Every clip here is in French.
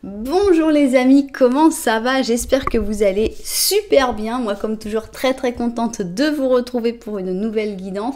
Bonjour les amis, comment ça va? J'espère que vous allez super bien. Moi comme toujours très contente de vous retrouver pour une nouvelle guidance.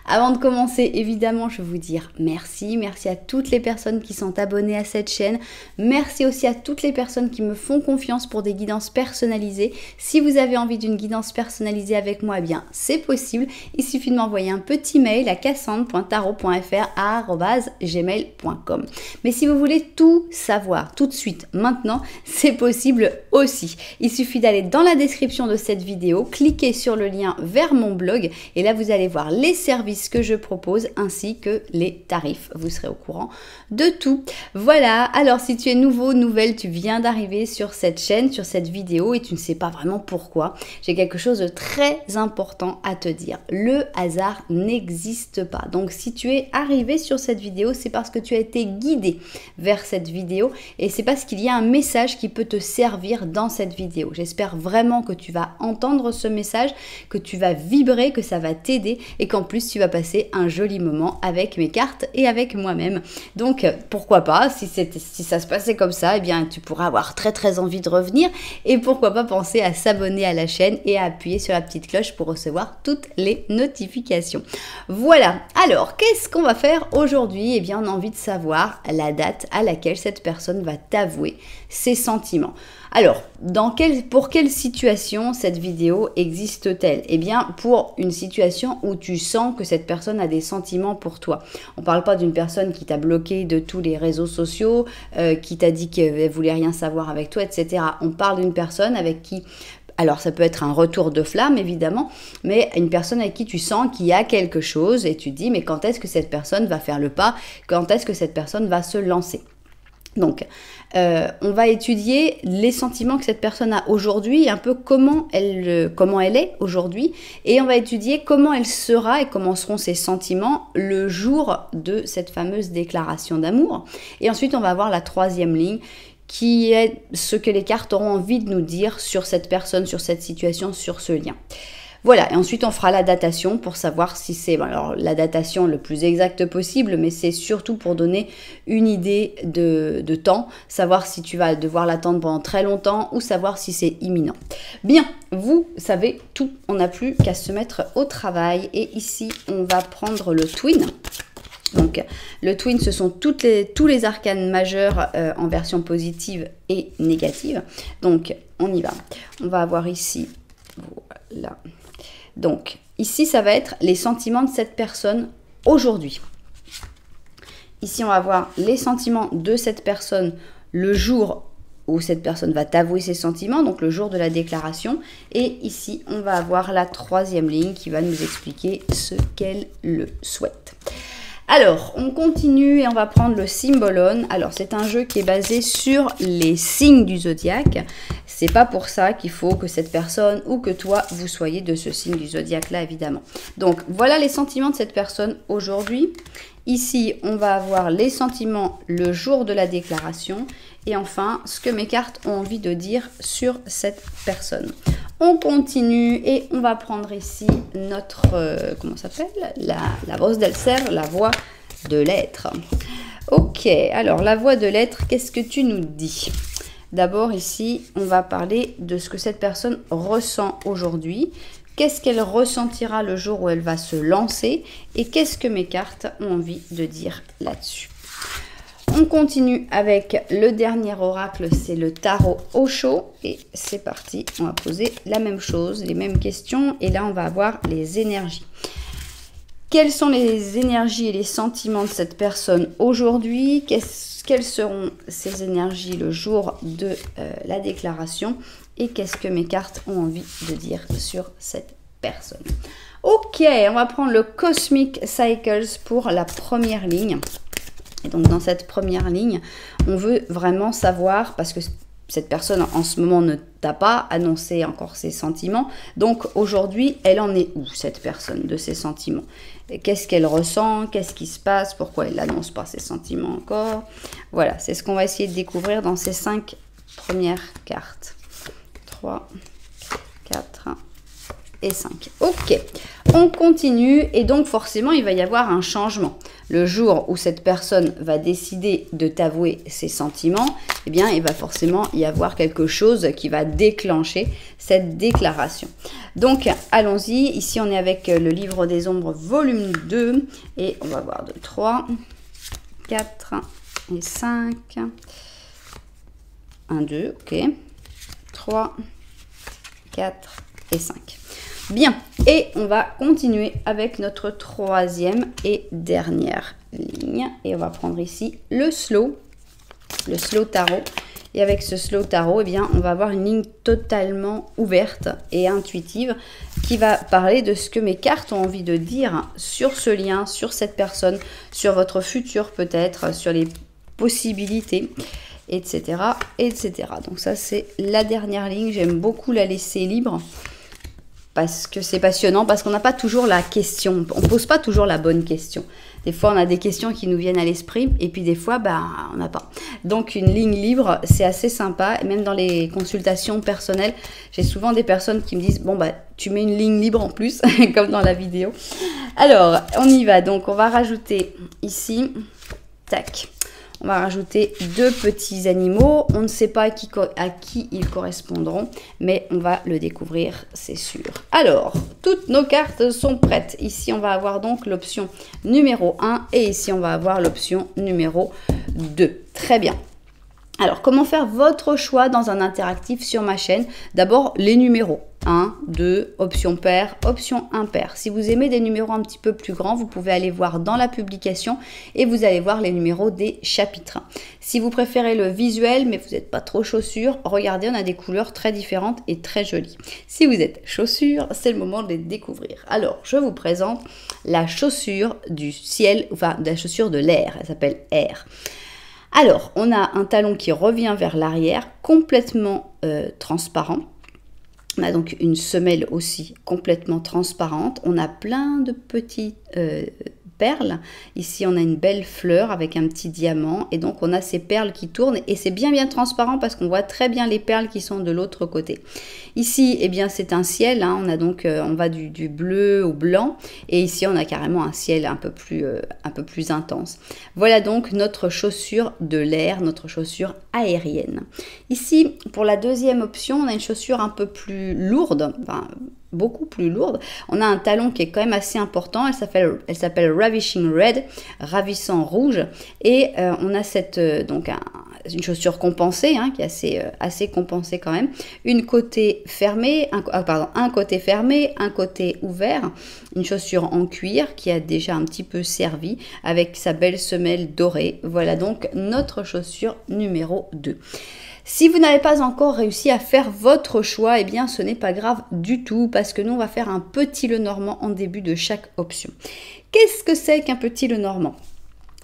Avant de commencer, évidemment, je vais vous dire merci. Merci à toutes les personnes qui sont abonnées à cette chaîne. Merci aussi à toutes les personnes qui me font confiance pour des guidances personnalisées. Si vous avez envie d'une guidance personnalisée avec moi, eh bien, c'est possible. Il suffit de m'envoyer un petit mail à cassandre.tarot.fr@gmail.com. Mais si vous voulez tout savoir tout de suite, maintenant, c'est possible aussi. Il suffit d'aller dans la description de cette vidéo, cliquer sur le lien vers mon blog et là, vous allez voir les services que je propose ainsi que les tarifs. Vous serez au courant de tout. Voilà, alors si tu es nouveau, nouvelle, tu viens d'arriver sur cette chaîne, sur cette vidéo et tu ne sais pas vraiment pourquoi, j'ai quelque chose de très important à te dire. Le hasard n'existe pas. Donc si tu es arrivé sur cette vidéo, c'est parce que tu as été guidé vers cette vidéo et c'est parce qu'il y a un message qui peut te servir dans cette vidéo. J'espère vraiment que tu vas entendre ce message, que tu vas vibrer, que ça va t'aider et qu'en plus tu vas passer un joli moment avec mes cartes et avec moi-même. Donc pourquoi pas, si ça se passait comme ça, eh bien tu pourras avoir très envie de revenir et pourquoi pas penser à s'abonner à la chaîne et à appuyer sur la petite cloche pour recevoir toutes les notifications. Voilà, alors qu'est-ce qu'on va faire aujourd'hui? Eh bien on a envie de savoir la date à laquelle cette personne va t'avouer ses sentiments. Alors, pour quelle situation cette vidéo existe-t-elle? Eh bien, pour une situation où tu sens que cette personne a des sentiments pour toi. On ne parle pas d'une personne qui t'a bloqué de tous les réseaux sociaux, qui t'a dit qu'elle voulait rien savoir avec toi, etc. On parle d'une personne avec qui... Alors, ça peut être un retour de flamme, évidemment, mais une personne avec qui tu sens qu'il y a quelque chose et tu te dis, mais quand est-ce que cette personne va faire le pas? Quand est-ce que cette personne va se lancer? Donc, on va étudier les sentiments que cette personne a aujourd'hui, un peu comment elle est aujourd'hui, et on va étudier comment elle sera et comment seront ses sentiments le jour de cette fameuse déclaration d'amour. Et ensuite, on va avoir la troisième ligne, qui est ce que les cartes auront envie de nous dire sur cette personne, sur cette situation, sur ce lien. Voilà, et ensuite on fera la datation pour savoir si c'est, alors la datation le plus exacte possible, mais c'est surtout pour donner une idée de temps, savoir si tu vas devoir l'attendre pendant très longtemps ou savoir si c'est imminent. Bien, vous savez tout, on n'a plus qu'à se mettre au travail et ici on va prendre le twin. Donc le twin, ce sont tous les arcanes majeurs en version positive et négative. Donc on y va, on va avoir ici, voilà. Donc, ici, ça va être les sentiments de cette personne aujourd'hui. Ici, on va voir les sentiments de cette personne le jour où cette personne va t'avouer ses sentiments, donc le jour de la déclaration. Et ici, on va avoir la troisième ligne qui va nous expliquer ce qu'elle le souhaite. Alors, on continue et on va prendre le Symbolon. Alors, c'est un jeu qui est basé sur les signes du zodiaque. C'est pas pour ça qu'il faut que cette personne ou que toi, vous soyez de ce signe du zodiaque-là, évidemment. Donc, voilà les sentiments de cette personne aujourd'hui. Ici, on va avoir les sentiments le jour de la déclaration. Et enfin, ce que mes cartes ont envie de dire sur cette personne. On continue et on va prendre ici notre, comment ça s'appelle? La brosse d'Elser, la voix de l'être. Ok, alors la voix de l'être, qu'est-ce que tu nous dis? D'abord ici, on va parler de ce que cette personne ressent aujourd'hui. Qu'est-ce qu'elle ressentira le jour où elle va se lancer? Et qu'est-ce que mes cartes ont envie de dire là-dessus? On continue avec le dernier oracle, c'est le tarot Osho. Et c'est parti, on va poser la même chose, les mêmes questions. Et là, on va avoir les énergies. Quelles sont les énergies et les sentiments de cette personne aujourd'hui? Quelles seront ces énergies le jour de la déclaration? Et qu'est-ce que mes cartes ont envie de dire sur cette personne? Ok, on va prendre le Cosmic Cycles pour la première ligne. Et donc dans cette première ligne, on veut vraiment savoir, parce que cette personne en ce moment ne t'a pas annoncé encore ses sentiments, donc aujourd'hui, elle en est où cette personne de ses sentiments? Qu'est-ce qu'elle ressent? Qu'est-ce qui se passe? Pourquoi elle n'annonce pas ses sentiments encore? Voilà, c'est ce qu'on va essayer de découvrir dans ces 5 premières cartes. 3, 4, et 5. Ok, on continue et donc forcément il va y avoir un changement. Le jour où cette personne va décider de t'avouer ses sentiments, eh bien il va forcément y avoir quelque chose qui va déclencher cette déclaration. Donc allons-y, ici on est avec le livre des ombres volume 2 et on va voir 2, 3, 4 et 5. 1, 2, ok. 3, 4 et 5. Bien, et on va continuer avec notre troisième et dernière ligne. Et on va prendre ici le slow tarot. Et avec ce slow tarot, eh bien, on va avoir une ligne totalement ouverte et intuitive qui va parler de ce que mes cartes ont envie de dire sur ce lien, sur cette personne, sur votre futur peut-être, sur les possibilités, etc., etc. Donc ça, c'est la dernière ligne. J'aime beaucoup la laisser libre parce que c'est passionnant, parce qu'on n'a pas toujours la question. On ne pose pas toujours la bonne question. Des fois, on a des questions qui nous viennent à l'esprit et puis des fois, on n'a pas. Donc, une ligne libre, c'est assez sympa. Et même dans les consultations personnelles, j'ai souvent des personnes qui me disent « Bon, tu mets une ligne libre en plus, comme dans la vidéo. » Alors, on y va. Donc, on va rajouter ici, tac. On va rajouter 2 petits animaux. On ne sait pas à qui ils correspondront, mais on va le découvrir, c'est sûr. Alors, toutes nos cartes sont prêtes. Ici, on va avoir donc l'option numéro 1 et ici, on va avoir l'option numéro 2. Très bien. Alors, comment faire votre choix dans un interactif sur ma chaîne? D'abord, les numéros. 1, 2, option pair, option impair. Si vous aimez des numéros un petit peu plus grands, vous pouvez aller voir dans la publication et vous allez voir les numéros des chapitres. Si vous préférez le visuel, mais vous n'êtes pas trop chaussure, regardez, on a des couleurs très différentes et très jolies. Si vous êtes chaussure, c'est le moment de les découvrir. Alors, je vous présente la chaussure du ciel, enfin, la chaussure de l'air. Elle s'appelle Air. Alors, on a un talon qui revient vers l'arrière, complètement transparent. On a donc une semelle aussi complètement transparente. On a plein de petites perles. Ici, on a une belle fleur avec un petit diamant. Et donc, on a ces perles qui tournent. Et c'est bien transparent parce qu'on voit très bien les perles qui sont de l'autre côté. Ici, eh bien, c'est un ciel. Hein. On a donc, on va du bleu au blanc. Et ici, on a carrément un ciel un peu plus intense. Voilà donc notre chaussure de l'air, notre chaussure aérienne. Ici, pour la deuxième option, on a une chaussure un peu plus lourde, enfin, beaucoup plus lourde. On a un talon qui est quand même assez important. Elle s'appelle Ravishing Red, ravissant rouge. Et on a une chaussure compensée, hein, qui est assez compensée quand même. Un côté fermé, un côté ouvert. Une chaussure en cuir qui a déjà un petit peu servi avec sa belle semelle dorée. Voilà donc notre chaussure numéro 2. Si vous n'avez pas encore réussi à faire votre choix, eh bien ce n'est pas grave du tout parce que nous on va faire un petit Lenormand en début de chaque option. Qu'est-ce que c'est qu'un petit Lenormand?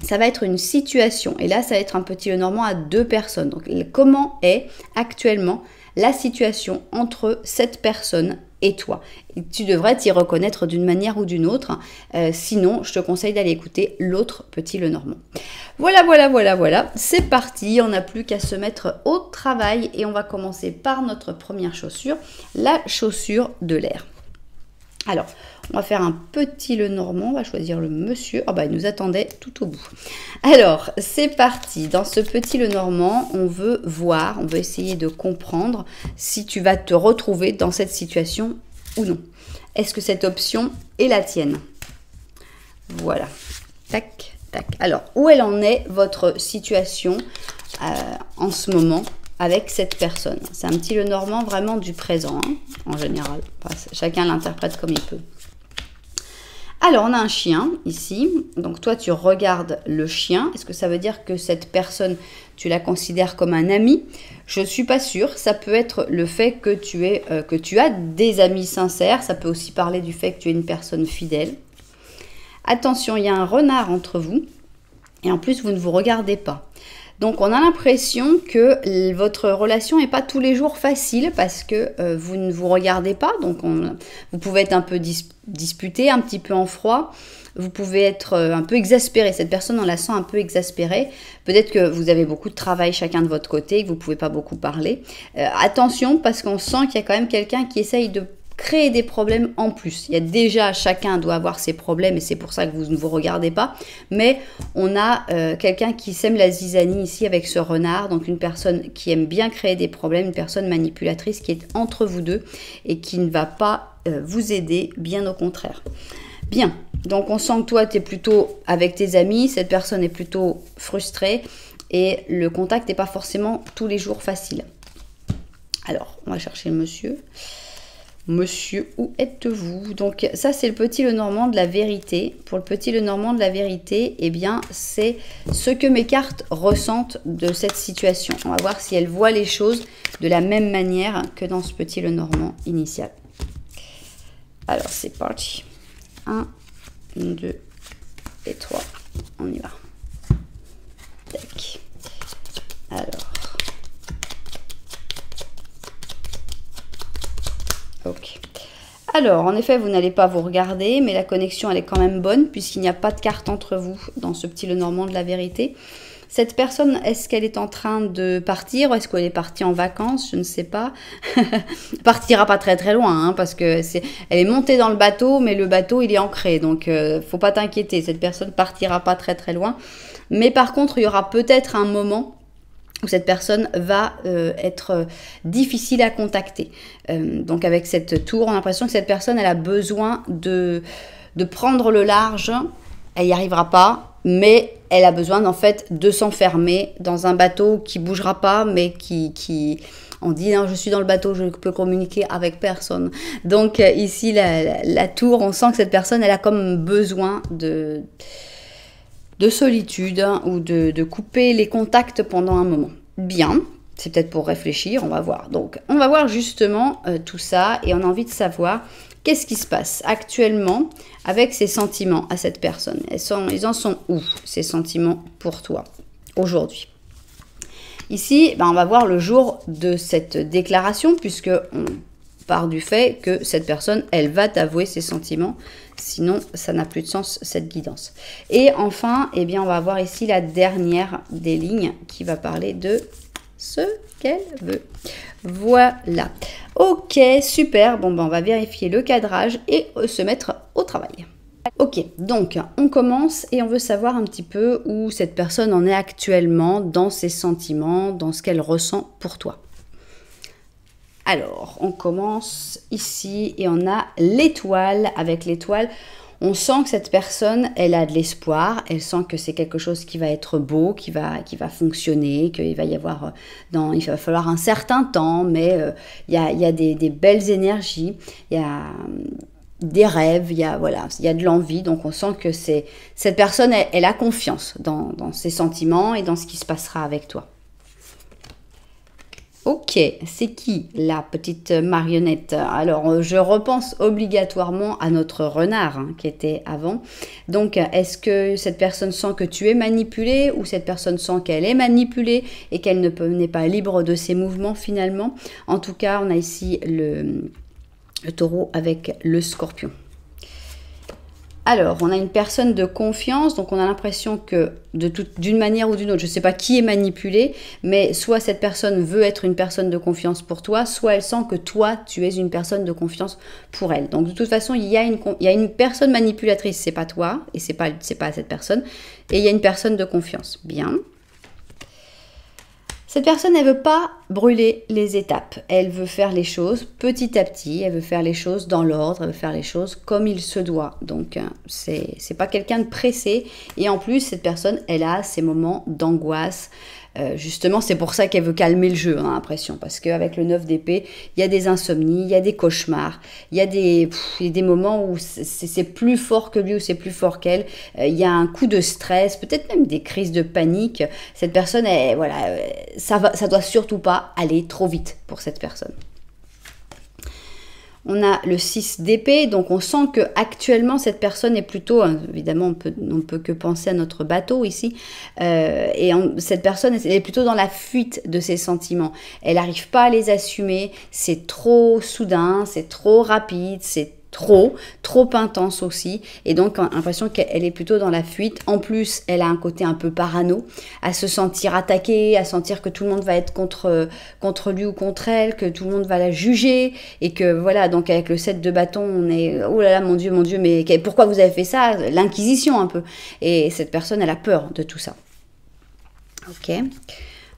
Ça va être une situation et là ça va être un petit Lenormand à 2 personnes. Donc comment est actuellement la situation entre cette personne et toi? Et tu devrais t'y reconnaître d'une manière ou d'une autre. Sinon, je te conseille d'aller écouter l'autre petit Lenormand. Voilà. C'est parti. On n'a plus qu'à se mettre au travail et on va commencer par notre première chaussure, la chaussure de l'air. Alors, on va faire un petit Lenormand. On va choisir le monsieur. Il nous attendait tout au bout. Alors, c'est parti. Dans ce petit Lenormand, on veut essayer de comprendre si tu vas te retrouver dans cette situation ou non. Est-ce que cette option est la tienne? Voilà. Tac, tac. Alors, où elle en est, votre situation en ce moment avec cette personne? C'est un petit Lenormand vraiment du présent, hein, en général. Enfin, chacun l'interprète comme il peut. Alors, on a un chien ici. Donc, toi, tu regardes le chien. Est-ce que ça veut dire que cette personne, tu la considères comme un ami? Je ne suis pas sûre. Ça peut être le fait que tu as des amis sincères. Ça peut aussi parler du fait que tu es une personne fidèle. Attention, il y a un renard entre vous. Et en plus, vous ne vous regardez pas. Donc, on a l'impression que votre relation n'est pas tous les jours facile parce que vous ne vous regardez pas. Donc, vous pouvez être un peu disputé, un petit peu en froid. Vous pouvez être un peu exaspéré. Cette personne, on la sent un peu exaspérée. Peut-être que vous avez beaucoup de travail chacun de votre côté et que vous ne pouvez pas beaucoup parler. Attention, parce qu'on sent qu'il y a quand même quelqu'un qui essaye de créer des problèmes en plus. Il y a déjà, chacun doit avoir ses problèmes et c'est pour ça que vous ne vous regardez pas. Mais on a quelqu'un qui sème la zizanie ici avec ce renard. Donc une personne qui aime bien créer des problèmes, une personne manipulatrice qui est entre vous deux et qui ne va pas vous aider, bien au contraire. Bien, donc on sent que toi tu es plutôt avec tes amis, cette personne est plutôt frustrée et le contact n'est pas forcément tous les jours facile. Alors, on va chercher le monsieur. Monsieur, où êtes-vous? Donc ça c'est le petit Lenormand de la vérité. Pour le petit Lenormand de la vérité, eh bien c'est ce que mes cartes ressentent de cette situation. On va voir si elles voient les choses de la même manière que dans ce petit Lenormand initial. Alors c'est parti. 1, 2 et 3. On y va. Tac. Alors. Ok. Alors, en effet, vous n'allez pas vous regarder, mais la connexion, elle est quand même bonne, puisqu'il n'y a pas de carte entre vous dans ce petit Lenormand de la vérité. Cette personne, est-ce qu'elle est en train de partir ou est-ce qu'elle est partie en vacances? Je ne sais pas. Partira pas très très loin, hein, parce que elle est montée dans le bateau, mais le bateau, il est ancré. Donc, faut pas t'inquiéter, cette personne partira pas très très loin. Mais par contre, il y aura peut-être un moment où cette personne va être difficile à contacter. Donc avec cette tour, on a l'impression que cette personne, elle a besoin de prendre le large. Elle n'y arrivera pas, mais elle a besoin en fait de s'enfermer dans un bateau qui ne bougera pas, mais qui on dit non, je suis dans le bateau, je peux communiquer avec personne. Donc ici, la tour, on sent que cette personne, elle a comme besoin de solitude ou de couper les contacts pendant un moment. Bien, c'est peut-être pour réfléchir, on va voir. Donc, on va voir justement tout ça et on a envie de savoir qu'est-ce qui se passe actuellement avec ces sentiments à cette personne. Ils en sont où, ces sentiments pour toi, aujourd'hui? Ici, on va voir le jour de cette déclaration puisque on part du fait que cette personne, elle va t'avouer ses sentiments. Sinon, ça n'a plus de sens, cette guidance. Et enfin, eh bien, on va voir ici la dernière des lignes qui va parler de ce qu'elle veut. Voilà. Ok, super. Bon, on va vérifier le cadrage et se mettre au travail. Ok, donc on commence et on veut savoir un petit peu où cette personne en est actuellement dans ses sentiments, dans ce qu'elle ressent pour toi. Alors, on commence ici et on a l'étoile. Avec l'étoile, on sent que cette personne, elle a de l'espoir. Elle sent que c'est quelque chose qui va être beau, qui va fonctionner, qu'il va y avoir, il va falloir un certain temps, mais il y a des belles énergies, il y a des rêves, il y a de l'envie. Donc, on sent que cette personne, elle a confiance dans ses sentiments et dans ce qui se passera avec toi. Ok, c'est qui la petite marionnette? Alors, je repense obligatoirement à notre renard qui était avant. Donc, est-ce que cette personne sent que tu es manipulé ou cette personne sent qu'elle est manipulée et qu'elle n'est pas libre de ses mouvements finalement? En tout cas, on a ici le taureau avec le scorpion. Alors, on a une personne de confiance, donc on a l'impression que d'une manière ou d'une autre, je ne sais pas qui est manipulé, mais soit cette personne veut être une personne de confiance pour toi, soit elle sent que toi, tu es une personne de confiance pour elle. Donc de toute façon, il y a une personne manipulatrice, c'est pas toi, et c'est pas cette personne, et il y a une personne de confiance. Bien. Cette personne, elle ne veut pas brûler les étapes. Elle veut faire les choses petit à petit. Elle veut faire les choses dans l'ordre. Elle veut faire les choses comme il se doit. Donc, c'est pas quelqu'un de pressé. Et en plus, cette personne, elle a ces moments d'angoisse. Justement, c'est pour ça qu'elle veut calmer le jeu, hein, l'impression. Parce qu'avec le 9 d'épée, il y a des insomnies, il y a des cauchemars. Il y a des moments où c'est plus fort que lui ou c'est plus fort qu'elle. Il y a un coup de stress, peut-être même des crises de panique. Cette personne, ça doit surtout pas aller trop vite pour cette personne. On a le 6 d'épée, donc on sent que actuellement cette personne est plutôt, évidemment on peut que penser à notre bateau ici, cette personne elle est plutôt dans la fuite de ses sentiments. Elle n'arrive pas à les assumer, c'est trop soudain, c'est trop rapide, c'est trop intense aussi, et donc on a l'impression qu'elle est plutôt dans la fuite. En plus, elle a un côté un peu parano, à se sentir attaquée, à sentir que tout le monde va être contre lui ou contre elle, que tout le monde va la juger, et que voilà, donc avec le 7 de bâton, on est, oh là là, mon Dieu, mais pourquoi vous avez fait ça? L'inquisition un peu. Et cette personne, elle a peur de tout ça. Ok.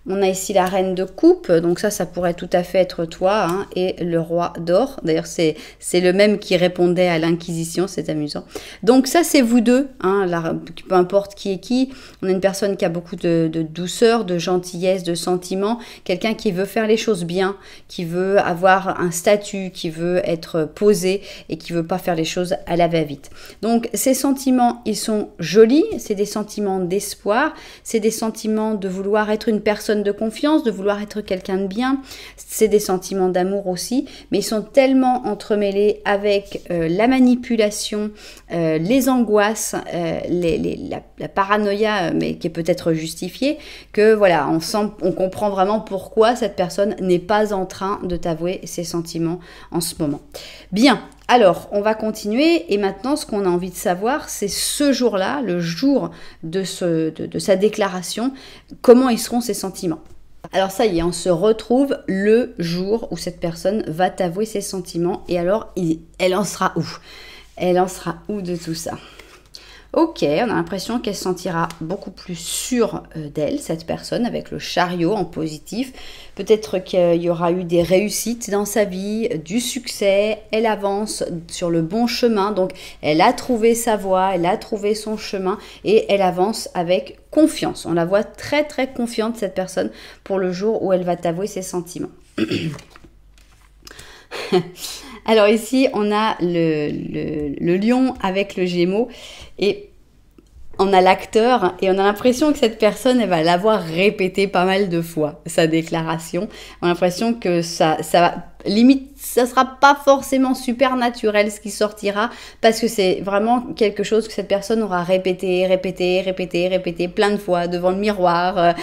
On a ici la reine de coupe, donc ça pourrait tout à fait être toi, hein, et le roi d'or. D'ailleurs, c'est le même qui répondait à l'inquisition, c'est amusant. Donc ça, c'est vous deux, hein, peu importe qui est qui. On a une personne qui a beaucoup de douceur, de gentillesse, de sentiments, quelqu'un qui veut faire les choses bien, qui veut avoir un statut, qui veut être posé et qui veut pas faire les choses à la va-vite. Donc ces sentiments, ils sont jolis, c'est des sentiments d'espoir, c'est des sentiments de vouloir être une personne de confiance, de vouloir être quelqu'un de bien, c'est des sentiments d'amour aussi, mais ils sont tellement entremêlés avec la manipulation, les angoisses, la paranoïa, mais qui est peut-être justifiée, que voilà, on comprend vraiment pourquoi cette personne n'est pas en train de t'avouer ses sentiments en ce moment. Bien. Alors, on va continuer et maintenant, ce qu'on a envie de savoir, c'est ce jour-là, le jour de sa déclaration, comment ils seront ses sentiments. Alors ça y est, on se retrouve le jour où cette personne va t'avouer ses sentiments et alors, elle en sera où? Elle en sera où de tout ça? Ok, on a l'impression qu'elle se sentira beaucoup plus sûre d'elle, cette personne, avec le chariot en positif. Peut-être qu'il y aura eu des réussites dans sa vie, du succès, elle avance sur le bon chemin. Donc, elle a trouvé sa voie, elle a trouvé son chemin et elle avance avec confiance. On la voit très, très confiante, cette personne, pour le jour où elle va t'avouer ses sentiments. Alors ici, on a le lion avec le gémeau et on a l'acteur et on a l'impression que cette personne, elle va l'avoir répété pas mal de fois, sa déclaration. On a l'impression que ça va... Limite, ça sera pas forcément super naturel ce qui sortira parce que c'est vraiment quelque chose que cette personne aura répété plein de fois devant le miroir.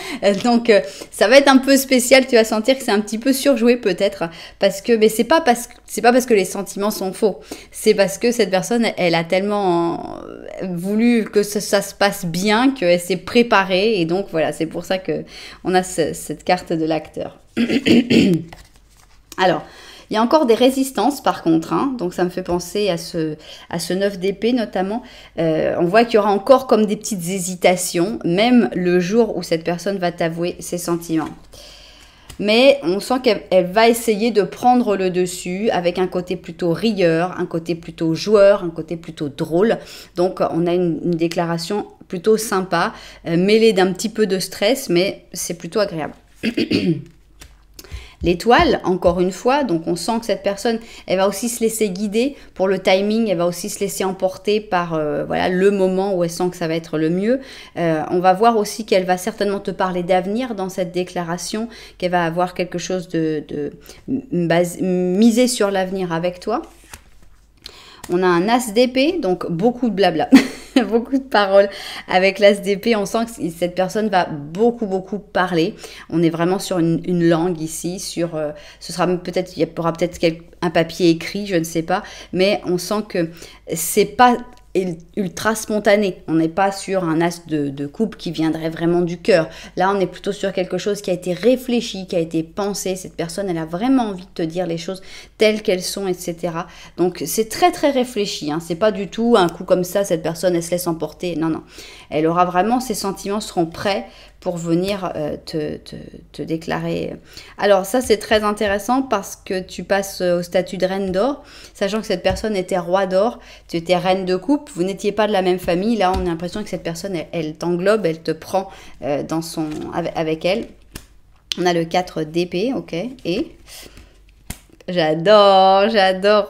Donc, ça va être un peu spécial. Tu vas sentir que c'est un petit peu surjoué peut-être parce que, mais c'est pas parce que les sentiments sont faux. C'est parce que cette personne, elle a tellement voulu que ça se passe bien qu'elle s'est préparée et donc voilà, c'est pour ça que on a cette carte de l'acteur. Alors, il y a encore des résistances par contre, hein, donc ça me fait penser à ce 9 d'épée notamment. On voit qu'il y aura encore comme des petites hésitations, même le jour où cette personne va t'avouer ses sentiments. Mais on sent qu'elle va essayer de prendre le dessus avec un côté plutôt rieur, un côté plutôt joueur, un côté plutôt drôle. Donc on a une déclaration plutôt sympa, mêlée d'un petit peu de stress, mais c'est plutôt agréable. L'étoile, encore une fois, donc on sent que cette personne, elle va aussi se laisser guider pour le timing, elle va aussi se laisser emporter par voilà, le moment où elle sent que ça va être le mieux. On va voir aussi qu'elle va certainement te parler d'avenir dans cette déclaration, qu'elle va avoir quelque chose misé sur l'avenir avec toi. On a un as d'épée, donc beaucoup de blabla, beaucoup de paroles. Avec l'as d'épée, on sent que cette personne va beaucoup parler. On est vraiment sur une langue ici, ce sera peut-être, il y aura peut-être un papier écrit, je ne sais pas, mais on sent que c'est pas ultra spontané. On n'est pas sur un as de coupe qui viendrait vraiment du cœur. Là, on est plutôt sur quelque chose qui a été réfléchi, qui a été pensé. Cette personne, elle a vraiment envie de te dire les choses telles qu'elles sont, etc. Donc, c'est très réfléchi. Hein. C'est pas du tout un coup comme ça, cette personne, elle se laisse emporter. Non. Elle aura vraiment, ses sentiments seront prêts pour venir te déclarer. Alors ça, c'est très intéressant parce que tu passes au statut de reine d'or, sachant que cette personne était roi d'or, tu étais reine de coupe, vous n'étiez pas de la même famille. Là, on a l'impression que cette personne, elle t'englobe, elle te prend avec elle. On a le 4 d'épée, ok, et... J'adore.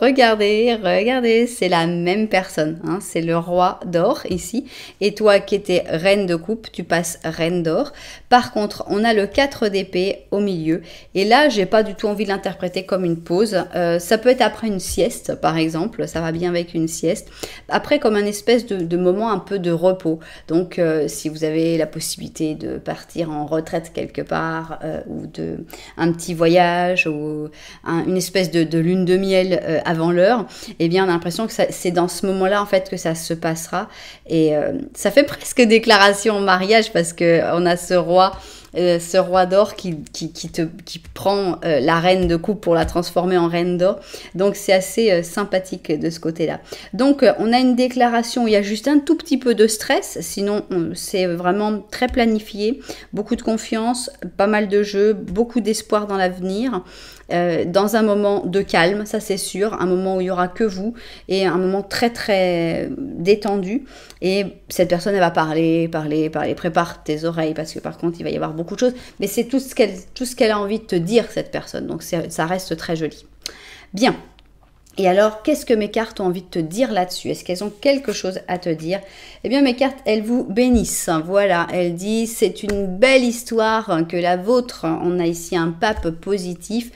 Regardez, c'est la même personne. Hein, c'est le roi d'or ici. Et toi qui étais reine de coupe, tu passes reine d'or. Par contre, on a le 4 d'épée au milieu. Et là, j'ai pas du tout envie de l'interpréter comme une pause. Ça peut être après une sieste, par exemple. Ça va bien avec une sieste. Après, comme un espèce de moment un peu de repos. Donc, si vous avez la possibilité de partir en retraite quelque part, ou un petit voyage, ou une espèce espèce de lune de miel avant l'heure, eh bien on a l'impression que c'est dans ce moment-là en fait que ça se passera. Et ça fait presque déclaration en mariage parce qu'on a ce roi d'or qui prend la reine de coupe pour la transformer en reine d'or. Donc c'est assez sympathique de ce côté-là. Donc on a une déclaration où il y a juste un tout petit peu de stress, sinon c'est vraiment très planifié, beaucoup de confiance, pas mal de jeux, beaucoup d'espoir dans l'avenir. Dans un moment de calme, ça c'est sûr, un moment où il n'y aura que vous et un moment très très détendu, et cette personne elle va parler, prépare tes oreilles parce que par contre il va y avoir beaucoup de choses, mais c'est tout ce qu'elle a envie de te dire cette personne, donc ça reste très joli. Bien. Et alors, qu'est-ce que mes cartes ont envie de te dire là-dessus? Est-ce qu'elles ont quelque chose à te dire? Eh bien, mes cartes, elles vous bénissent. Voilà, elles disent, c'est une belle histoire que la vôtre. On a ici un pape positif.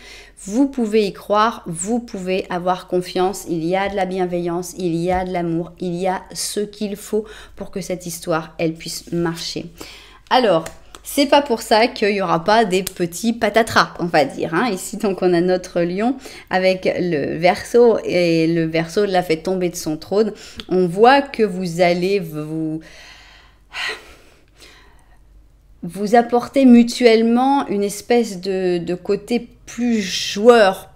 Vous pouvez y croire, vous pouvez avoir confiance. Il y a de la bienveillance, il y a de l'amour, il y a ce qu'il faut pour que cette histoire, elle puisse marcher. Alors, c'est pas pour ça qu'il n'y aura pas des petits patatras, on va dire. Hein. Ici, donc, on a notre lion avec le Verseau, et le Verseau l'a fait tomber de son trône. On voit que vous allez vous apporter mutuellement une espèce de côté plus joueur,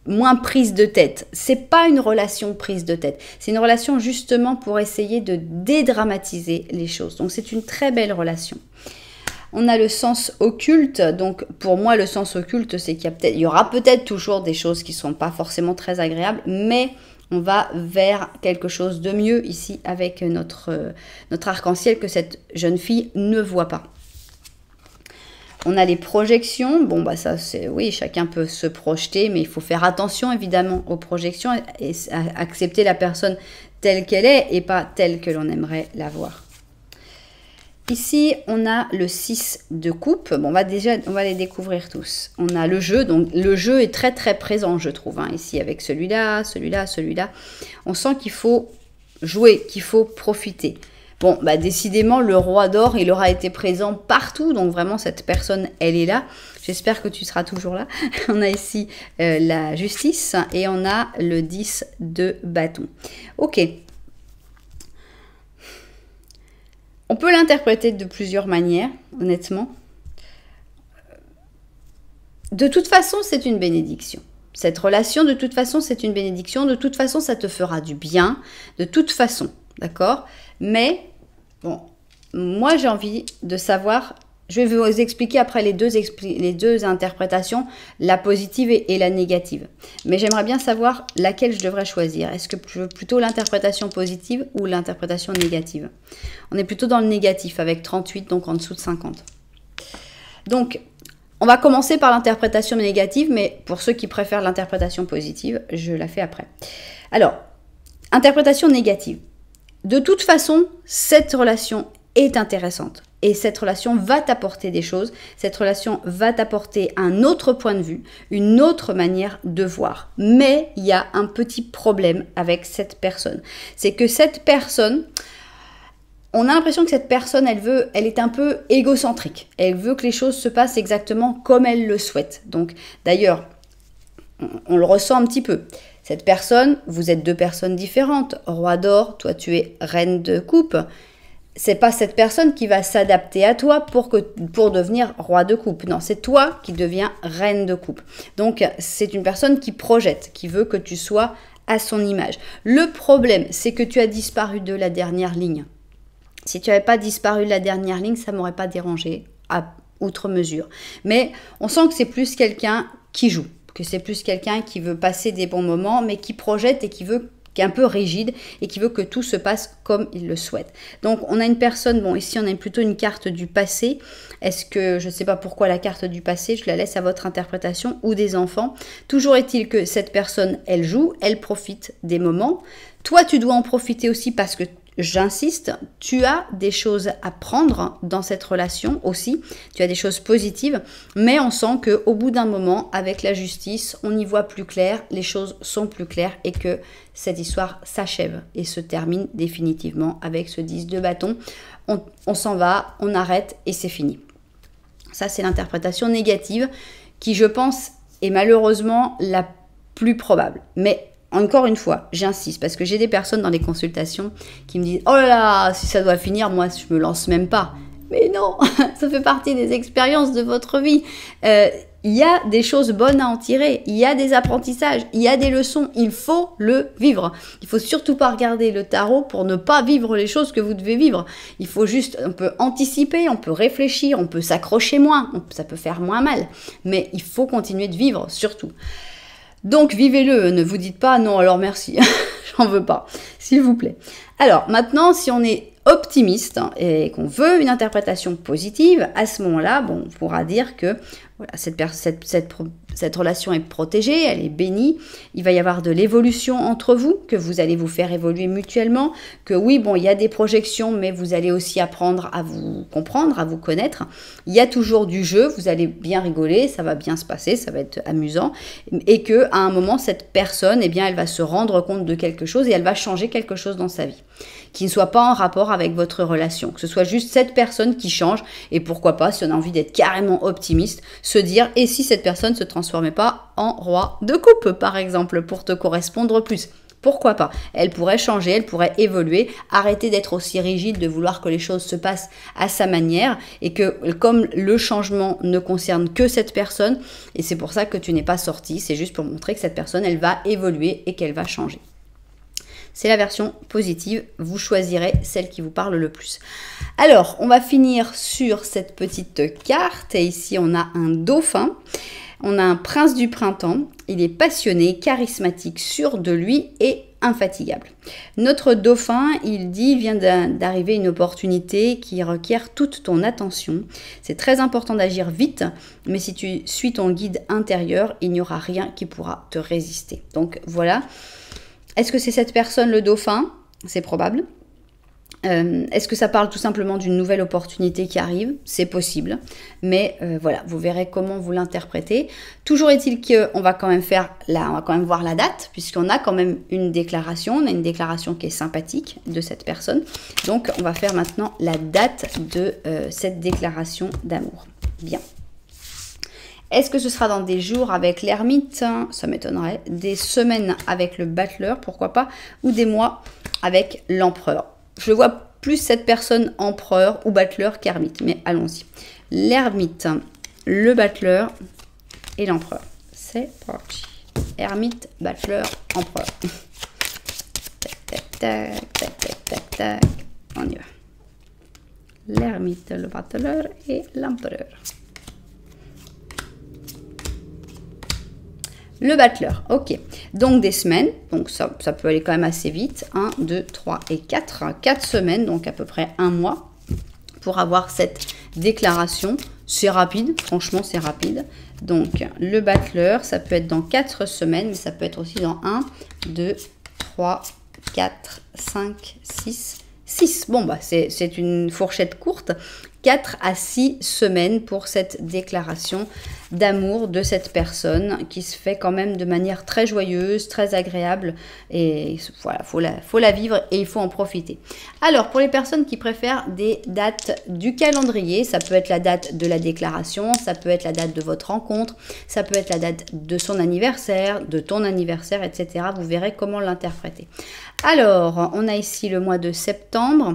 moins prise de tête. C'est pas une relation prise de tête. C'est une relation justement pour essayer de dédramatiser les choses. Donc c'est une très belle relation. On a le sens occulte. Donc pour moi, le sens occulte, c'est qu'il y aura peut-être toujours des choses qui sont pas forcément très agréables, mais on va vers quelque chose de mieux ici avec notre arc-en-ciel que cette jeune fille ne voit pas. On a les projections. Bon, bah ça, c'est oui, chacun peut se projeter, mais il faut faire attention évidemment aux projections et accepter la personne telle qu'elle est et pas telle que l'on aimerait la voir. Ici, on a le 6 de coupe. Bon, on va les découvrir tous. On a le jeu, donc le jeu est très très présent, je trouve, hein, ici avec celui-là, celui-là, celui-là. On sent qu'il faut jouer, qu'il faut profiter. Bon, bah décidément, le roi d'or, il aura été présent partout, donc vraiment, cette personne, elle est là. J'espère que tu seras toujours là. On a ici la justice et on a le 10 de bâton. Ok. On peut l'interpréter de plusieurs manières, honnêtement. De toute façon, c'est une bénédiction. Cette relation, de toute façon, c'est une bénédiction. De toute façon, ça te fera du bien. De toute façon, d'accord? Mais, bon, moi, j'ai envie de savoir... Je vais vous expliquer après les deux interprétations, la positive et la négative. Mais j'aimerais bien savoir laquelle je devrais choisir. Est-ce que je veux plutôt l'interprétation positive ou l'interprétation négative? On est plutôt dans le négatif avec 38, donc en dessous de 50. Donc, on va commencer par l'interprétation négative, mais pour ceux qui préfèrent l'interprétation positive, je la fais après. Alors, interprétation négative. De toute façon, cette relation est intéressante. Et cette relation va t'apporter des choses, cette relation va t'apporter un autre point de vue, une autre manière de voir. Mais il y a un petit problème avec cette personne. C'est que cette personne, on a l'impression que cette personne, elle est un peu égocentrique. Elle veut que les choses se passent exactement comme elle le souhaite. Donc d'ailleurs, on le ressent un petit peu. Cette personne, vous êtes deux personnes différentes. Roi d'or, toi tu es reine de coupe. C'est pas cette personne qui va s'adapter à toi pour devenir roi de coupe. Non, c'est toi qui deviens reine de coupe. Donc, c'est une personne qui projette, qui veut que tu sois à son image. Le problème, c'est que tu as disparu de la dernière ligne. Si tu n'avais pas disparu de la dernière ligne, ça ne m'aurait pas dérangé à outre mesure. Mais on sent que c'est plus quelqu'un qui joue, que c'est plus quelqu'un qui veut passer des bons moments, mais qui projette et qui est un peu rigide et qui veut que tout se passe comme il le souhaite. Donc, on a une personne, bon, ici, on a plutôt une carte du passé. Est-ce que, je ne sais pas pourquoi la carte du passé, je la laisse à votre interprétation, ou des enfants. Toujours est-il que cette personne, elle joue, elle profite des moments. Toi, tu dois en profiter aussi parce que, j'insiste, tu as des choses à prendre dans cette relation aussi, tu as des choses positives, mais on sent qu'au bout d'un moment, avec la justice, on y voit plus clair, les choses sont plus claires et que cette histoire s'achève et se termine définitivement avec ce 10 de bâton. On s'en va, on arrête et c'est fini. Ça, c'est l'interprétation négative qui, je pense, est malheureusement la plus probable. Mais encore une fois, j'insiste, parce que j'ai des personnes dans les consultations qui me disent « Oh là là, si ça doit finir, moi je me lance même pas ». Mais non, ça fait partie des expériences de votre vie. Il y a des choses bonnes à en tirer, il y a des apprentissages, il y a des leçons, il faut le vivre. Il faut surtout pas regarder le tarot pour ne pas vivre les choses que vous devez vivre. Il faut juste, on peut anticiper, on peut réfléchir, on peut s'accrocher moins, ça peut faire moins mal, mais il faut continuer de vivre surtout. Donc vivez-le, ne vous dites pas non alors merci, j'en veux pas, s'il vous plaît. Alors maintenant, si on est optimiste et qu'on veut une interprétation positive, à ce moment-là, bon, on pourra dire que voilà, cette relation est protégée, elle est bénie, il va y avoir de l'évolution entre vous, que vous allez vous faire évoluer mutuellement, que oui, bon, il y a des projections, mais vous allez aussi apprendre à vous comprendre, à vous connaître. Il y a toujours du jeu, vous allez bien rigoler, ça va bien se passer, ça va être amusant, et que à un moment, cette personne, eh bien, elle va se rendre compte de quelque chose et elle va changer quelque chose dans sa vie, qui ne soit pas en rapport avec votre relation, que ce soit juste cette personne qui change, et pourquoi pas, si on a envie d'être carrément optimiste, se dire, et si cette personne se transformait pas en roi de coupe, par exemple, pour te correspondre plus? Pourquoi pas? Elle pourrait changer, elle pourrait évoluer, arrêter d'être aussi rigide, de vouloir que les choses se passent à sa manière, et que comme le changement ne concerne que cette personne, et c'est pour ça que tu n'es pas sorti, c'est juste pour montrer que cette personne, elle va évoluer et qu'elle va changer. C'est la version positive, vous choisirez celle qui vous parle le plus. Alors, on va finir sur cette petite carte, et ici on a un dauphin, on a un prince du printemps, il est passionné, charismatique, sûr de lui et infatigable. Notre dauphin, il dit, vient d'arriver une opportunité qui requiert toute ton attention. C'est très important d'agir vite, mais si tu suis ton guide intérieur, il n'y aura rien qui pourra te résister. Donc voilà. Est-ce que c'est cette personne, le dauphin? C'est probable. Est-ce que ça parle tout simplement d'une nouvelle opportunité qui arrive? C'est possible. Mais voilà, vous verrez comment vous l'interprétez. Toujours est-il qu'on va quand même on va quand même voir la date, puisqu'on a quand même une déclaration. On a une déclaration qui est sympathique de cette personne. Donc, on va faire maintenant la date de cette déclaration d'amour. Bien. Est-ce que ce sera dans des jours avec l'ermite? Ça m'étonnerait. Des semaines avec le battleur, pourquoi pas? Ou des mois avec l'empereur. Je vois plus cette personne empereur ou battleur qu'ermite, mais allons-y. L'ermite, le battleur et l'empereur. C'est parti. Ermite, battleur, empereur. Tac, tac, tac, tac, tac, tac, tac. On y va. L'ermite, le battleur et l'empereur. Le battleur, ok. Donc des semaines, donc ça peut aller quand même assez vite. 1, 2, 3 et 4. 4 semaines, donc à peu près un mois pour avoir cette déclaration. C'est rapide, franchement c'est rapide. Donc le battleur, ça peut être dans 4 semaines, mais ça peut être aussi dans 1, 2, 3, 4, 5, 6. Bon, bah c'est une fourchette courte. 4 à 6 semaines pour cette déclaration d'amour de cette personne qui se fait quand même de manière très joyeuse, très agréable. Et voilà, faut la vivre et il faut en profiter. Alors, pour les personnes qui préfèrent des dates du calendrier, ça peut être la date de la déclaration, ça peut être la date de votre rencontre, ça peut être la date de son anniversaire, de ton anniversaire, etc. Vous verrez comment l'interpréter. Alors, on a ici le mois de septembre.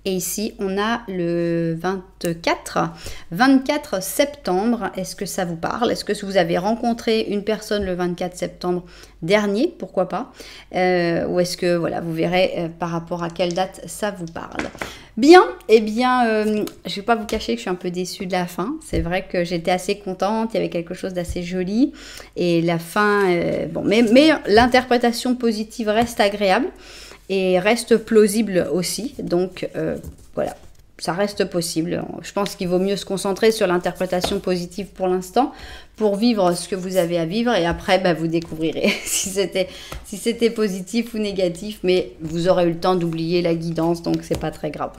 Et ici, on a le 24 septembre. Est-ce que ça vous parle? Est-ce que vous avez rencontré une personne le 24 septembre dernier? Pourquoi pas? Ou est-ce que, voilà, vous verrez par rapport à quelle date ça vous parle. Bien, eh bien, je ne vais pas vous cacher que je suis un peu déçue de la fin. C'est vrai que j'étais assez contente, il y avait quelque chose d'assez joli. Et la fin, bon, mais l'interprétation positive reste agréable. Et reste plausible aussi, donc voilà, ça reste possible. Je pense qu'il vaut mieux se concentrer sur l'interprétation positive pour l'instant, pour vivre ce que vous avez à vivre, et après, bah, vous découvrirez si c'était positif ou négatif, mais vous aurez eu le temps d'oublier la guidance, donc c'est pas très grave.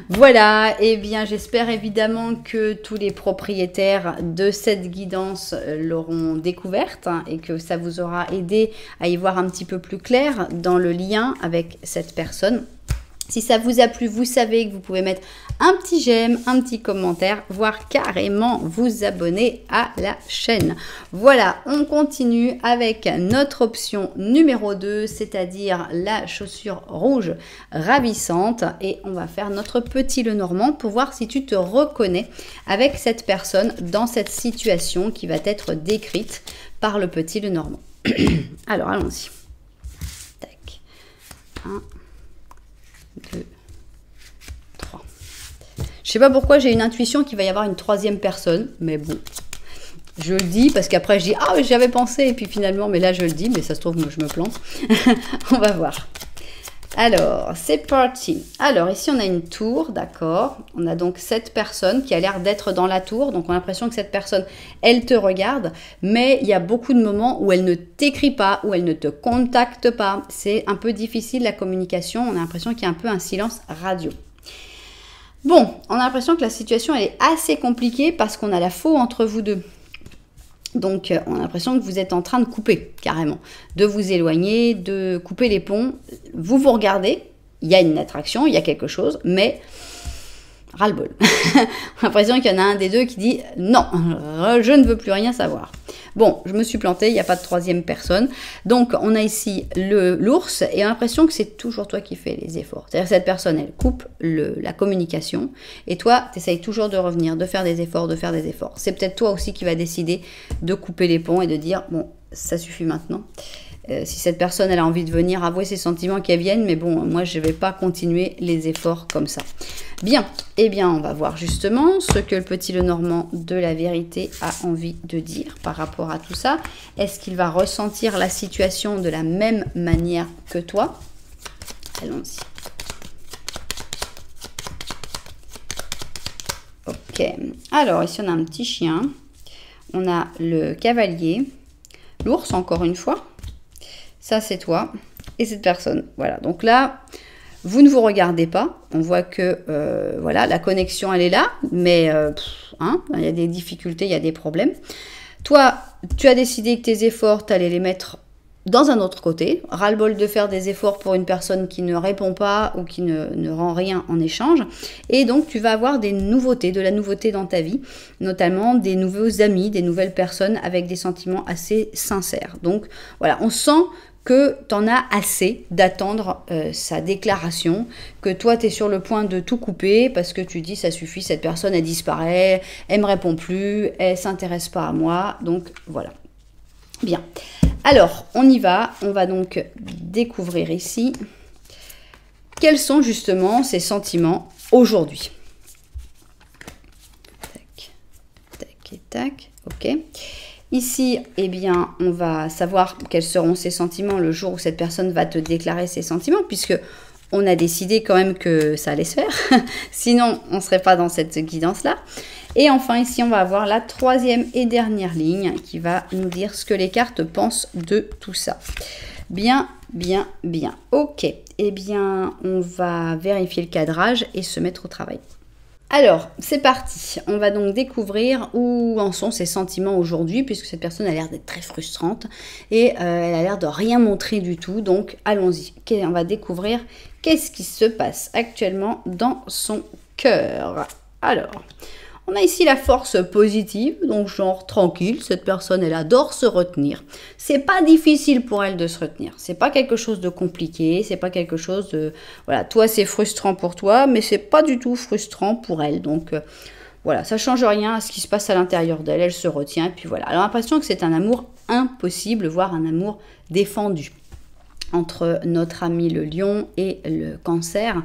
Voilà, et bien j'espère évidemment que tous les propriétaires de cette guidance l'auront découverte, hein, et que ça vous aura aidé à y voir un petit peu plus clair dans le lien avec cette personne. Si ça vous a plu, vous savez que vous pouvez mettre un petit j'aime, un petit commentaire, voire carrément vous abonner à la chaîne. Voilà, on continue avec notre option numéro 2, c'est-à-dire la chaussure rouge ravissante. Et on va faire notre petit Lenormand pour voir si tu te reconnais avec cette personne dans cette situation qui va être décrite par le petit Lenormand. Alors, allons-y. Tac. 1, 2, 3. Je sais pas pourquoi j'ai une intuition qu'il va y avoir une troisième personne, mais bon, je le dis parce qu'après je dis ah j'y avais pensé et puis finalement, mais là je le dis, mais ça se trouve moi je me plante. On va voir. Alors, c'est parti. Alors, ici, on a une tour, d'accord. On a donc cette personne qui a l'air d'être dans la tour. Donc, on a l'impression que cette personne, elle te regarde. Mais il y a beaucoup de moments où elle ne t'écrit pas, où elle ne te contacte pas. C'est un peu difficile, la communication. On a l'impression qu'il y a un peu un silence radio. Bon, on a l'impression que la situation, elle est assez compliquée parce qu'on a la faux entre vous deux. Donc, on a l'impression que vous êtes en train de couper, carrément, de vous éloigner, de couper les ponts. Vous vous regardez, il y a une attraction, il y a quelque chose, mais ras-le-bol. On a l'impression qu'il y en a un des deux qui dit « Non, je ne veux plus rien savoir ». Bon, je me suis plantée, il n'y a pas de troisième personne. Donc, on a ici l'ours et on a l'impression que c'est toujours toi qui fais les efforts. C'est-à-dire que cette personne, elle coupe la communication et toi, tu essayes toujours de revenir, de faire des efforts, de faire des efforts. C'est peut-être toi aussi qui va décider de couper les ponts et de dire « Bon, ça suffit maintenant ». Si cette personne, elle a envie de venir avouer ses sentiments, qu'elle vienne, mais bon, moi, je ne vais pas continuer les efforts comme ça. Bien, eh bien, on va voir justement ce que le petit Lenormand de la vérité a envie de dire par rapport à tout ça. Est-ce qu'il va ressentir la situation de la même manière que toi? Allons-y. Ok, alors ici, on a un petit chien. On a le cavalier, l'ours, encore une fois. Ça, c'est toi et cette personne. Voilà, donc là, vous ne vous regardez pas. On voit que, voilà, la connexion, elle est là. Mais, il y a des difficultés, il y a des problèmes. Toi, tu as décidé que tes efforts, tu allais les mettre dans un autre côté. Ras-le-bol de faire des efforts pour une personne qui ne répond pas ou qui ne rend rien en échange. Et donc, tu vas avoir des nouveautés, de la nouveauté dans ta vie. Notamment des nouveaux amis, des nouvelles personnes avec des sentiments assez sincères. Donc, voilà, on sent que tu en as assez d'attendre sa déclaration, que toi tu es sur le point de tout couper parce que tu dis ça suffit, cette personne elle disparaît, elle me répond plus, elle s'intéresse pas à moi, donc voilà. Bien, alors on y va, on va donc découvrir ici quels sont justement ces sentiments aujourd'hui. Tac, tac et tac, ok. Ici, eh bien, on va savoir quels seront ses sentiments le jour où cette personne va te déclarer ses sentiments, puisque on a décidé quand même que ça allait se faire. Sinon, on ne serait pas dans cette guidance-là. Et enfin, ici, on va avoir la troisième et dernière ligne qui va nous dire ce que les cartes pensent de tout ça. Bien, bien, bien. Ok. Eh bien, on va vérifier le cadrage et se mettre au travail. Alors, c'est parti. On va donc découvrir où en sont ses sentiments aujourd'hui, puisque cette personne a l'air d'être très frustrante et elle a l'air de rien montrer du tout. Donc, allons-y. On va découvrir qu'est-ce qui se passe actuellement dans son cœur. Alors, on a ici la force positive, donc genre tranquille. Cette personne, elle adore se retenir. C'est pas difficile pour elle de se retenir. C'est pas quelque chose de compliqué. C'est pas quelque chose de... Voilà, toi, c'est frustrant pour toi, mais c'est pas du tout frustrant pour elle. Donc, voilà, ça change rien à ce qui se passe à l'intérieur d'elle. Elle se retient, et puis voilà. Elle a l'impression que c'est un amour impossible, voire un amour défendu. Entre notre ami le lion et le cancer,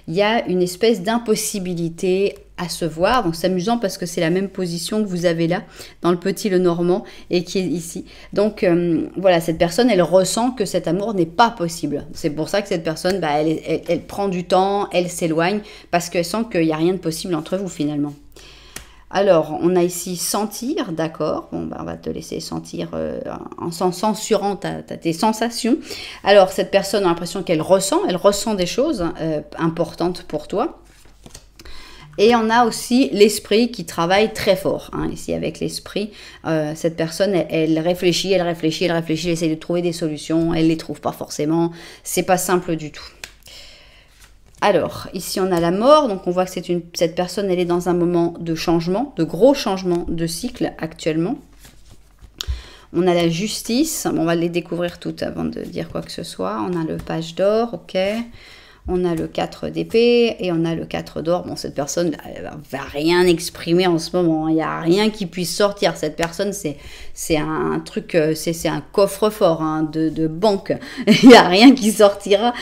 il y a une espèce d'impossibilité à se voir. Donc c'est amusant parce que c'est la même position que vous avez là dans le petit Lenormand et qui est ici. Donc voilà, cette personne, elle ressent que cet amour n'est pas possible. C'est pour ça que cette personne, bah, elle prend du temps, elle s'éloigne parce qu'elle sent qu'il n'y a rien de possible entre vous finalement. Alors, on a ici sentir, d'accord. Bon, bah, on va te laisser sentir en censurant tes sensations. Alors, cette personne a l'impression qu'elle ressent des choses importantes pour toi. Et on a aussi l'esprit qui travaille très fort. Hein. Ici, avec l'esprit, cette personne, elle réfléchit, elle essaie de trouver des solutions, elle ne les trouve pas forcément. C'est pas simple du tout. Alors, ici on a la mort, donc on voit que cette personne, elle est dans un moment de changement, de gros changement de cycle actuellement. On a la justice, bon, on va les découvrir toutes avant de dire quoi que ce soit. On a le page d'or, ok. On a le 4 d'épée et on a le 4 d'or. Bon, cette personne, elle va rien exprimer en ce moment. Il n'y a rien qui puisse sortir. Cette personne, c'est un truc, c'est un coffre-fort hein, de banque. Il n'y a rien qui sortira.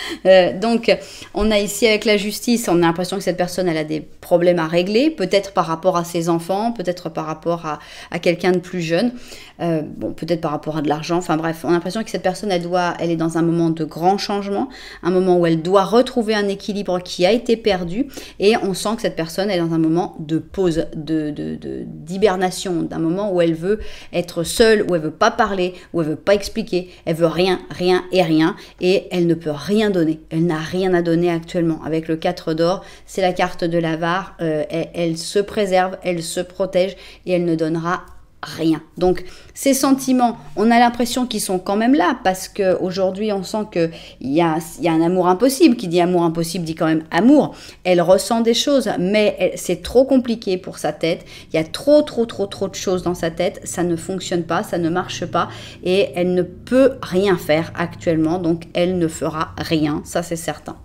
Donc, on a ici avec la justice, on a l'impression que cette personne, elle a des problèmes à régler. Peut-être par rapport à ses enfants, peut-être par rapport à quelqu'un de plus jeune. Bon, peut-être par rapport à de l'argent. Enfin bref, on a l'impression que cette personne, elle est dans un moment de grand changement. Un moment où elle doit retrouver un équilibre qui a été perdu et on sent que cette personne est dans un moment de pause, d'hibernation, d'un moment où elle veut être seule, où elle veut pas parler, où elle veut pas expliquer, elle veut rien et elle ne peut rien donner. Elle n'a rien à donner actuellement. Avec le 4 d'or, c'est la carte de l'avare, elle se préserve, elle se protège et elle ne donnera rien. Donc ces sentiments, on a l'impression qu'ils sont quand même là parce qu'aujourd'hui on sent qu'il y a un amour impossible. Qui dit amour impossible dit quand même amour. Elle ressent des choses mais c'est trop compliqué pour sa tête. Il y a trop de choses dans sa tête. Ça ne fonctionne pas, ça ne marche pas et elle ne peut rien faire actuellement. Donc elle ne fera rien, ça c'est certain.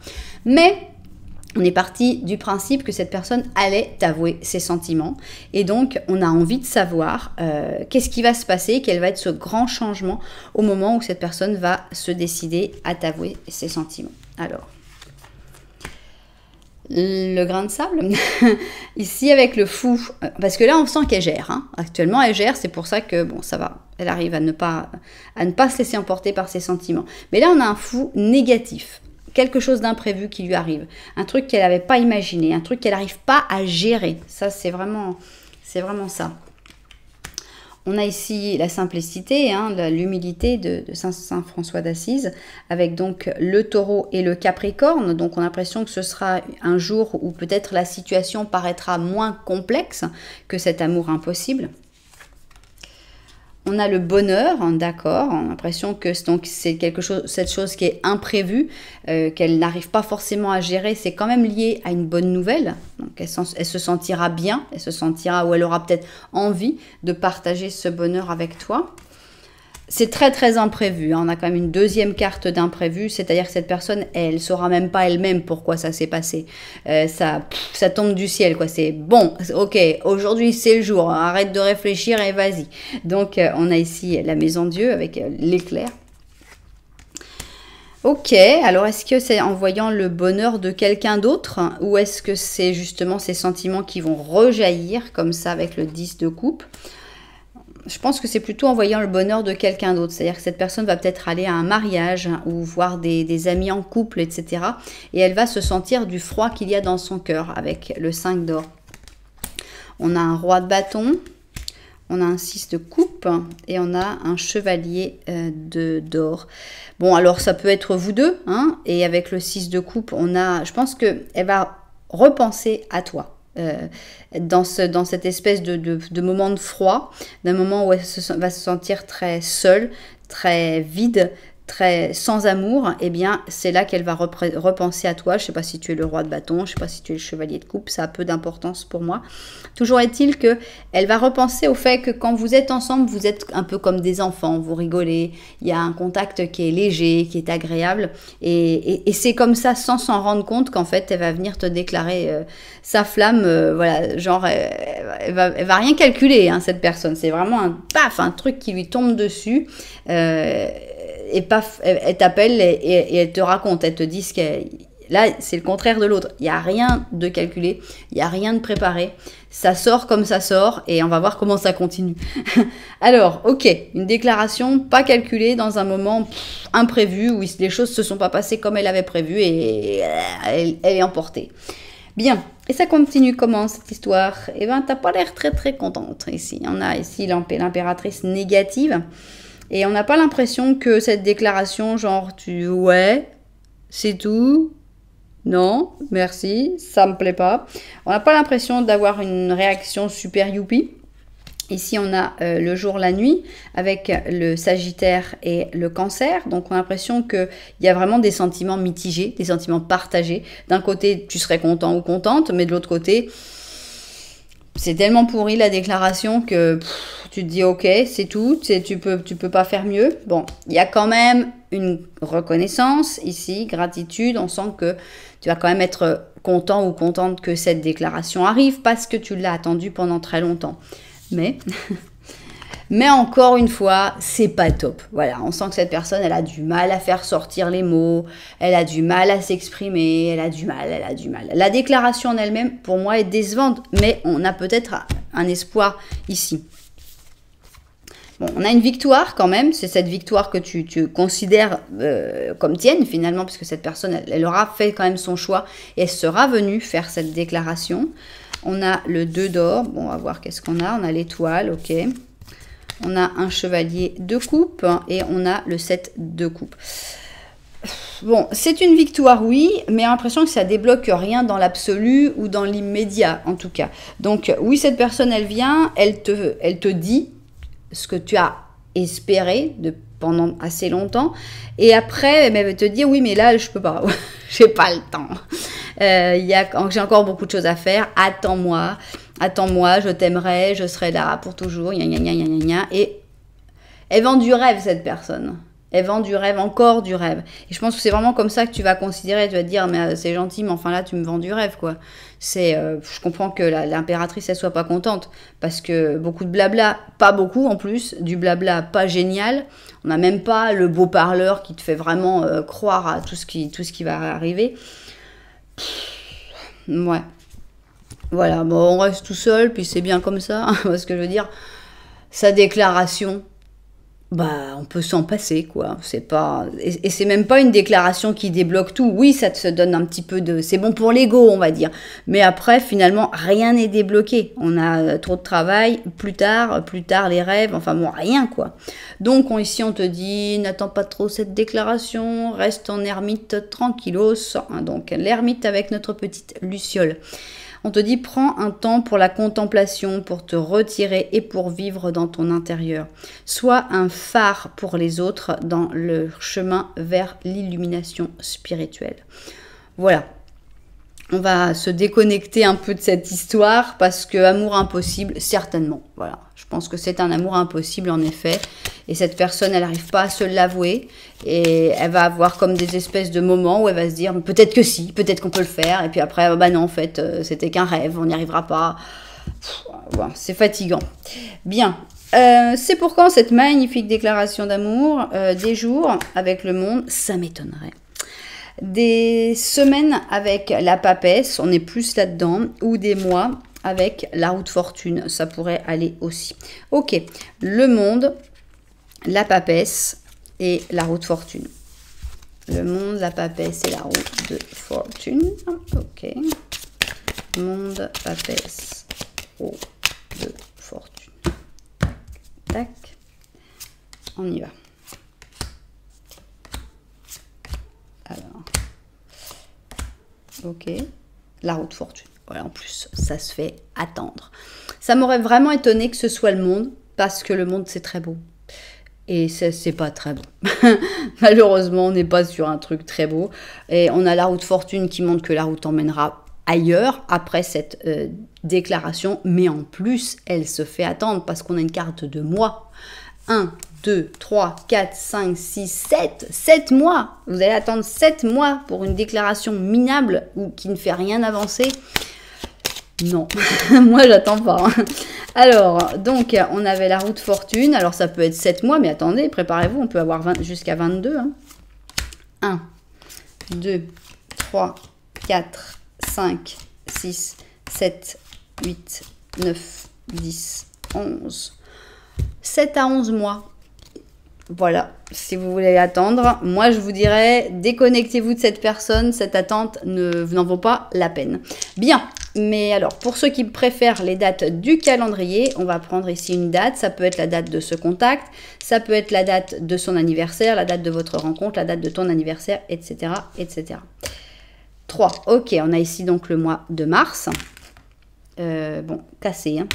Mais on est parti du principe que cette personne allait t'avouer ses sentiments. Et donc, on a envie de savoir qu'est-ce qui va se passer, quel va être ce grand changement au moment où cette personne va se décider à t'avouer ses sentiments. Alors, le grain de sable, ici avec le fou, parce que là, on sent qu'elle gère. Hein. Actuellement, elle gère, c'est pour ça que, bon, ça va. Elle arrive à ne pas se laisser emporter par ses sentiments. Mais là, on a un fou négatif. Quelque chose d'imprévu qui lui arrive, un truc qu'elle n'avait pas imaginé, un truc qu'elle n'arrive pas à gérer. Ça, c'est vraiment ça. On a ici la simplicité, hein, l'humilité de Saint François d'Assise, avec donc le taureau et le capricorne. Donc on a l'impression que ce sera un jour où peut-être la situation paraîtra moins complexe que cet amour impossible. On a le bonheur, hein, d'accord, on a l'impression que c'est cette chose qui est imprévue, qu'elle n'arrive pas forcément à gérer, c'est quand même lié à une bonne nouvelle. Donc elle se sentira bien, elle se sentira, ou elle aura peut-être envie de partager ce bonheur avec toi. C'est très imprévu, hein. On a quand même une deuxième carte d'imprévu, c'est-à-dire que cette personne, elle saura même pas elle-même pourquoi ça s'est passé. Ça tombe du ciel, quoi. C'est bon, ok, aujourd'hui c'est le jour, arrête de réfléchir et vas-y. Donc on a ici la maison Dieu avec l'éclair. Ok, alors est-ce que c'est en voyant le bonheur de quelqu'un d'autre ou est-ce que c'est justement ces sentiments qui vont rejaillir comme ça avec le 10 de coupe? Je pense que c'est plutôt en voyant le bonheur de quelqu'un d'autre. C'est-à-dire que cette personne va peut-être aller à un mariage ou voir des amis en couple, etc. Et elle va se sentir du froid qu'il y a dans son cœur avec le 5 d'or. On a un roi de bâton, on a un 6 de coupe et on a un chevalier d'or. Bon, alors ça peut être vous deux. Hein, et avec le 6 de coupe, je pense qu'elle va repenser à toi. Dans cette espèce de moment de froid, d'un moment où elle va se sentir très seule, très vide, très sans amour, eh bien c'est là qu'elle va repenser à toi. Je ne sais pas si tu es le roi de bâton, je ne sais pas si tu es le chevalier de coupe, ça a peu d'importance pour moi. Toujours est-il qu'elle va repenser au fait que quand vous êtes ensemble, vous êtes un peu comme des enfants, vous rigolez, il y a un contact qui est léger, qui est agréable, et c'est comme ça, sans s'en rendre compte, qu'en fait elle va venir te déclarer sa flamme, voilà, genre elle va rien calculer, hein, cette personne, c'est vraiment un truc qui lui tombe dessus, et paf, elle t'appelle et elle te raconte, elle te dit ce qu'elle... Là, c'est le contraire de l'autre. Il n'y a rien de calculé, il n'y a rien de préparé. Ça sort comme ça sort et on va voir comment ça continue. Alors, ok, une déclaration pas calculée dans un moment imprévu où les choses ne se sont pas passées comme elle avait prévu et elle est emportée. Bien, et ça continue comment cette histoire? Eh bien, t'as pas l'air très contente ici. On a ici l'impératrice négative. Et on n'a pas l'impression que cette déclaration, genre, ouais, c'est tout, non, merci, ça me plaît pas. On n'a pas l'impression d'avoir une réaction super youpi. Ici, on a le jour, la nuit, avec le Sagittaire et le Cancer. Donc, on a l'impression qu'il y a vraiment des sentiments mitigés, des sentiments partagés. D'un côté, tu serais content ou contente, mais de l'autre côté, c'est tellement pourri la déclaration que tu te dis ok, c'est tout, tu peux pas faire mieux. Bon, il y a quand même une reconnaissance ici, gratitude. On sent que tu vas quand même être content ou contente que cette déclaration arrive parce que tu l'as attendue pendant très longtemps. Mais encore une fois, c'est pas top. Voilà, on sent que cette personne, elle a du mal à faire sortir les mots, elle a du mal à s'exprimer, elle a du mal. La déclaration en elle-même, pour moi, est décevante, mais on a peut-être un espoir ici. Bon, on a une victoire quand même, c'est cette victoire que tu considères comme tienne finalement, parce que cette personne, elle aura fait quand même son choix et elle sera venue faire cette déclaration. On a le 2 d'or, bon, on va voir qu'est-ce qu'on a. On a l'étoile, ok. On a un chevalier de coupe et on a le 7 de coupe. Bon, c'est une victoire, oui, mais j'ai l'impression que ça débloque rien dans l'absolu ou dans l'immédiat, en tout cas. Donc, oui, cette personne, elle vient, elle te dit ce que tu as espéré pendant assez longtemps. Et après, elle va te dire, oui, mais là, je peux pas. J'ai pas le temps. J'ai encore beaucoup de choses à faire. Attends-moi, je t'aimerai, je serai là pour toujours. Et elle vend du rêve, cette personne. Elle vend du rêve, encore du rêve. Et je pense que c'est vraiment comme ça que tu vas considérer. Tu vas te dire, mais c'est gentil, mais enfin là, tu me vends du rêve, quoi. Je comprends que l'impératrice, elle soit pas contente. Parce que beaucoup de blabla, pas beaucoup en plus. Du blabla pas génial. On n'a même pas le beau parleur qui te fait vraiment croire à tout ce qui va arriver. Ouais. Voilà, bon, on reste tout seul, puis c'est bien comme ça. Ce que je veux dire, sa déclaration, bah, on peut s'en passer, quoi. C'est pas... Et c'est même pas une déclaration qui débloque tout. Oui, ça te donne un petit peu de... C'est bon pour l'ego, on va dire. Mais après, finalement, rien n'est débloqué. On a trop de travail. Plus tard, les rêves. Enfin bon, rien, quoi. Donc, ici, on te dit, n'attends pas trop cette déclaration. Reste en ermite tranquillos. Donc, l'ermite avec notre petite luciole. On te dit, prends un temps pour la contemplation, pour te retirer et pour vivre dans ton intérieur. Sois un phare pour les autres dans le chemin vers l'illumination spirituelle. Voilà. On va se déconnecter un peu de cette histoire parce que amour impossible, certainement. Voilà. Je pense que c'est un amour impossible en effet. Et cette personne, elle n'arrive pas à se l'avouer. Et elle va avoir comme des espèces de moments où elle va se dire peut-être que si, peut-être qu'on peut le faire. Et puis après, bah non, en fait, c'était qu'un rêve, on n'y arrivera pas. Voilà, c'est fatigant. Bien. C'est pour quand cette magnifique déclaration d'amour? Des jours avec le monde, ça m'étonnerait. Des semaines avec la papesse, on est plus là-dedans, ou des mois avec la roue de fortune, ça pourrait aller aussi. Ok, le monde, la papesse et la roue de fortune. Le monde, la papesse et la roue de fortune. Ok, monde, papesse, roue de fortune. Tac, on y va. Alors, ok, la roue de fortune. Voilà, en plus, ça se fait attendre. Ça m'aurait vraiment étonné que ce soit le monde, parce que le monde, c'est très beau. Et c'est pas très beau. Malheureusement, on n'est pas sur un truc très beau. Et on a la roue de fortune qui montre que la roue t'emmènera ailleurs, après cette déclaration. Mais en plus, elle se fait attendre, parce qu'on a une carte de mois. 1, 2, 3, 4, 5, 6, 7. 7 mois. Vous allez attendre 7 mois pour une déclaration minable ou qui ne fait rien avancer. Non, moi j'attends pas. Alors, donc, on avait la roue de fortune. Alors, ça peut être 7 mois, mais attendez, préparez-vous, on peut avoir jusqu'à 22. 1, 2, 3, 4, 5, 6, 7, 8, 9, 10, 11. 7 à 11 mois. Voilà, si vous voulez attendre. Moi, je vous dirais, déconnectez-vous de cette personne. Cette attente n'en vaut pas la peine. Bien, mais alors, pour ceux qui préfèrent les dates du calendrier, on va prendre ici une date. Ça peut être la date de ce contact, ça peut être la date de son anniversaire, la date de votre rencontre, la date de ton anniversaire, etc. etc. 3, ok, on a ici donc le mois de mars. Bon, cassé, hein.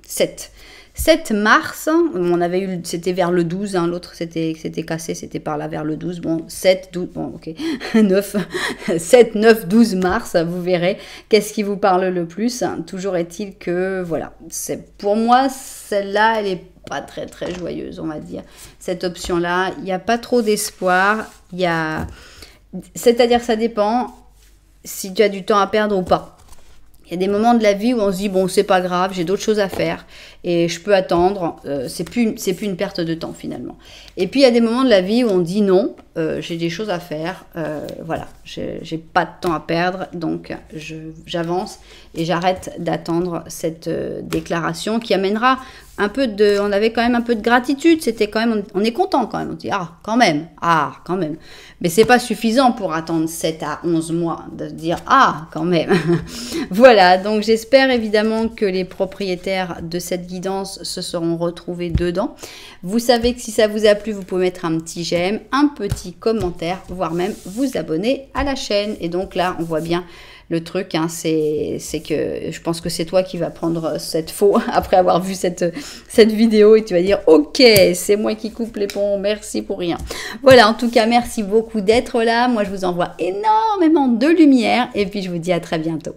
7. 7 mars, on avait eu, c'était vers le 12, hein, l'autre c'était cassé, c'était par là vers le 12, bon 7, 12, bon ok, 9, 7, 9, 12 mars, vous verrez qu'est-ce qui vous parle le plus. Toujours est-il que voilà, pour moi celle-là elle est pas très très joyeuse, on va dire. Cette option-là, il n'y a pas trop d'espoir, c'est-à-dire ça dépend si tu as du temps à perdre ou pas. Il y a des moments de la vie où on se dit, bon, c'est pas grave, j'ai d'autres choses à faire et je peux attendre. C'est plus une perte de temps finalement. Et puis, il y a des moments de la vie où on dit non, j'ai des choses à faire. Voilà, j'ai pas de temps à perdre. Donc, j'avance et j'arrête d'attendre cette déclaration qui amènera un peu de... On avait quand même un peu de gratitude. C'était quand même... On est content quand même. On dit, quand même. Quand même. Mais c'est pas suffisant pour attendre 7 à 11 mois de se dire, quand même. Voilà, donc j'espère évidemment que les propriétaires de cette guidance se seront retrouvés dedans. Vous savez que si ça vous a plu, vous pouvez mettre un petit j'aime, un petit commentaire, voire même vous abonner à la chaîne. Et donc là, on voit bien le truc, hein, c'est que je pense que c'est toi qui vas prendre cette faux après avoir vu cette vidéo et tu vas dire ok, c'est moi qui coupe les ponts, merci pour rien. Voilà, en tout cas, merci beaucoup d'être là. Moi, je vous envoie énormément de lumière et puis je vous dis à très bientôt.